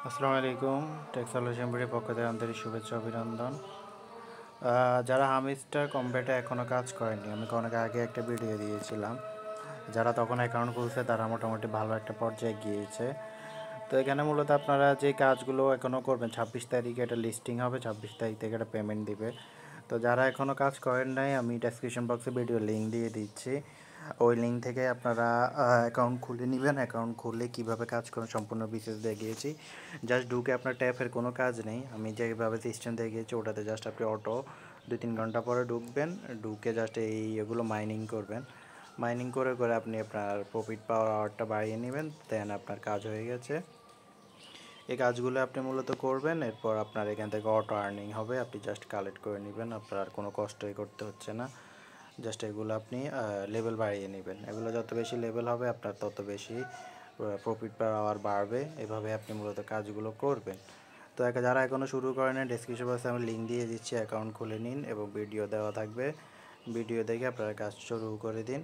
আসসালামু আলাইকুম। Take solution বিডির পক্ষ থেকে আন্তরিক শুভেচ্ছা অভিনন্দন। যারা হামিস্টার কম্ব্যাটে এখনও কাজ করেনি, আমি অনেক আগে একটা ভিডিও দিয়েছিলাম। যারা তখন অ্যাকাউন্ট খুলছে তারা মোটামুটি ভালো একটা পর্যায়ে গিয়েছে। তো এখানে মূলত আপনারা যে কাজগুলো এখনও করবেন, 26 তারিখে এটা লিস্টিং হবে, 26 তারিখ থেকে এটা পেমেন্ট দিবে। তো যারা এখনও কাজ করেন নাই, আমি ডেসক্রিপশন বক্সে ভিডিও লিঙ্ক দিয়ে দিচ্ছি। ওই লিঙ্ক থেকে আপনারা অ্যাকাউন্ট খুলে নেবেন। অ্যাকাউন্ট খুললে কীভাবে কাজ করেন সম্পূর্ণ বিশেষ দেখিয়েছি। জাস্ট ঢুকে আপনার ট্যাপের কোনো কাজ নেই, আমি যেভাবে সিস্টেম দেখিয়েছি ওটাতে জাস্ট আপনি অটো 2-3 ঘন্টা পরে ঢুকবেন। ঢুকে জাস্ট এগুলো মাইনিং করবেন। মাইনিং করে করে আপনি আপনার প্রফিট পাওয়ারটা বাড়িয়ে নেবেন, দেন আপনার কাজ হয়ে গেছে। এই কাজগুলো আপনি মূলত করবেন, এরপর আপনার এখান থেকে অটো আর্নিং হবে। আপনি জাস্ট কালেক্ট করে নেবেন, আপনার আর কোনো কষ্টই করতে হচ্ছে না। জাস্ট এগুলো আপনি লেভেল বাড়িয়ে নেবেন। এগুলো যত বেশি লেভেল হবে আপনার তত বেশি প্রফিট পাওয়ার বাড়বে। এভাবে আপনি মূলত কাজগুলো করবেন। তো যারা এখনও শুরু করেন, ডেসক্রিপশন বক্সে আমি লিঙ্ক দিয়ে দিচ্ছি, অ্যাকাউন্ট খুলে নিন এবং ভিডিও দেওয়া থাকবে। ভিডিও দেখে আপনারা কাজ শুরু করে দিন।